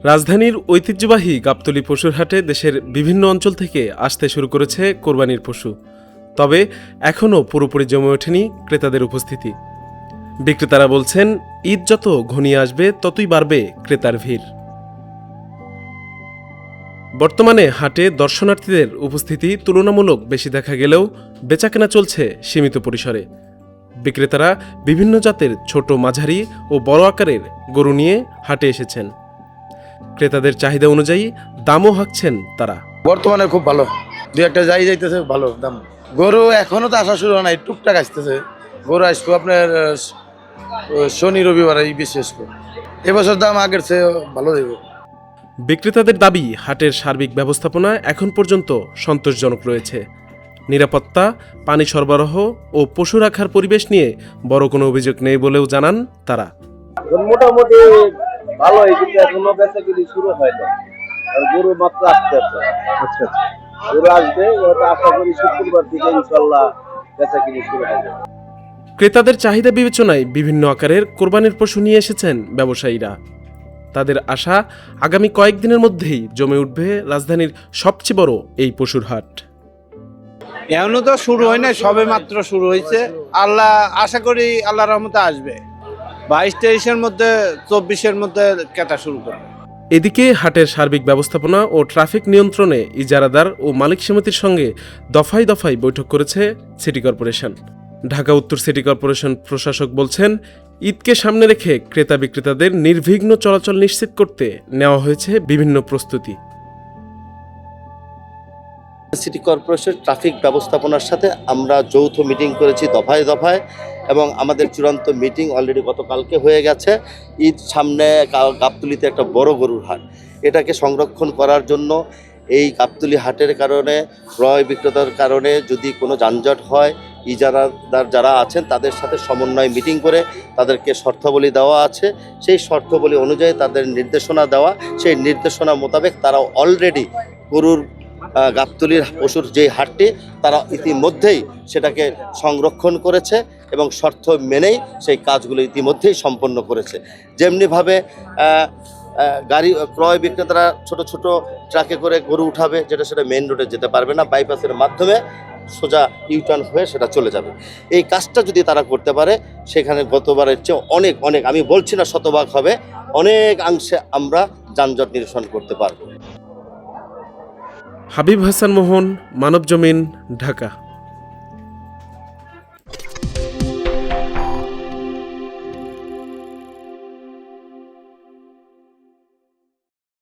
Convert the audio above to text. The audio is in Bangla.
রাজধানীর ঐতিহ্যবাহী গাবতলী পশুর হাটে দেশের বিভিন্ন অঞ্চল থেকে আসতে শুরু করেছে কোরবানির পশু। তবে এখনও পুরোপুরি জমে ওঠেনি ক্রেতাদের উপস্থিতি। বিক্রেতারা বলছেন, ঈদ যত ঘনিয়ে আসবে ততই বাড়বে ক্রেতার ভিড়। বর্তমানে হাটে দর্শনার্থীদের উপস্থিতি তুলনামূলক বেশি দেখা গেলেও বেচাকেনা চলছে সীমিত পরিসরে। বিক্রেতারা বিভিন্ন জাতের ছোট, মাঝারি ও বড় আকারের গরু নিয়ে হাটে এসেছেন। ক্রেতাদের চাহিদা অনুযায়ী দামও হাঁকছেন তারা। বর্তমানে খুব ভালো, দু একটা যাইতেছে ভালো দাম। গরু এখনো তো আসা শুরু হয় নাই, টুকটাক আসতেছে। গরু আসবো আপনার শনি রবিবার এই বেশি আসবো। এবছর দাম আগের চেয়ে ভালো দেবে। বিক্রেতাদের দাবি, হাটের সার্বিক ব্যবস্থাপনা এখন পর্যন্ত সন্তোষজনক রয়েছে। নিরাপত্তা, পানি সরবরাহ ও পশু রাখার পরিবেশ নিয়ে বড় কোনো অভিযোগ নেই বলেও জানান তারা। মোটামুটি ভালোই, কিন্তু এখনো বেচাকেনা শুরু হয়নি। আর গরু মাত্র আসতেছে। আচ্ছা, গরু আসবে, আশা করি শুক্রবার থেকে ইনশাল্লাহ বেচাকেনা শুরু হবে। ক্রেতাদের চাহিদা বিবেচনায় বিভিন্ন আকারের কোরবানির পশু নিয়ে এসেছেন ব্যবসায়ীরা। তাদের আশা, আগামী কয়েকদিনের মধ্যেই জমে উঠবে রাজধানীর সবচেয়ে বড় এই পশুর হাট। এখনো তো শুরু হয় না, সবে মাত্র শুরু হয়েছে। আল্লাহ আশা করি আল্লাহ রহমতে আসবে 22-23-এর মধ্যে, 24-এর মধ্যে কেতা শুরু করবে। এদিকে হাটের সার্বিক ব্যবস্থাপনা ও ট্রাফিক নিয়ন্ত্রণে ইজারাদার ও মালিক সমিতির সঙ্গে দফায় দফায় বৈঠক করেছে সিটি কর্পোরেশন। ঢাকা উত্তর সিটি কর্পোরেশন প্রশাসক বলছেন, ঈদকে সামনে রেখে ক্রেতা বিক্রেতাদের নির্বিঘ্ন চলাচল নিশ্চিত করতে নেওয়া হয়েছে বিভিন্ন প্রস্তুতি। সিটি কর্পোরেশন ট্রাফিক ব্যবস্থাপনার সাথে আমরা যৌথ মিটিং করেছি দফায় দফায়, এবং আমাদের চূড়ান্ত মিটিং অলরেডি গতকালকে হয়ে গেছে। ঈদ সামনে, গাবতলীতে একটা বড় গরুর হাট, এটাকে সংরক্ষণ করার জন্য এই গাবতলী হাটের কারণে, ক্রয় বিক্রেতার কারণে যদি কোনো যানজট হয়, ইজারাদার যারা আছেন তাদের সাথে সমন্বয় মিটিং করে তাদেরকে শর্তাবলী দেওয়া আছে। সেই শর্তাবলী অনুযায়ী তাদের নির্দেশনা দেওয়া, সেই নির্দেশনা মোতাবেক তারা অলরেডি গরুর গাবতলীর পশুর যে হাটটি, তারা ইতিমধ্যেই সেটাকে সংরক্ষণ করেছে এবং শর্ত মেনেই সেই কাজগুলো ইতিমধ্যেই সম্পন্ন করেছে। যেমনিভাবে গাড়ি ক্রয় বিক্রেতারা ছোট ছোট ট্রাকে করে গরু উঠাবে, সেটা মেইন রোডে যেতে পারবে না, বাইপাসের মাধ্যমে সোজা ইউটার্ন হয়ে সেটা চলে যাবে। এই কাজটা যদি তারা করতে পারে, সেখানে গতবারের চেয়ে অনেক অনেক, আমি বলছি না শতভাগ হবে, অনেকাংশে আমরা যানজট নিরসন করতে পারব। হাবিব হাসান মোহন, মানবজমিন, ঢাকা।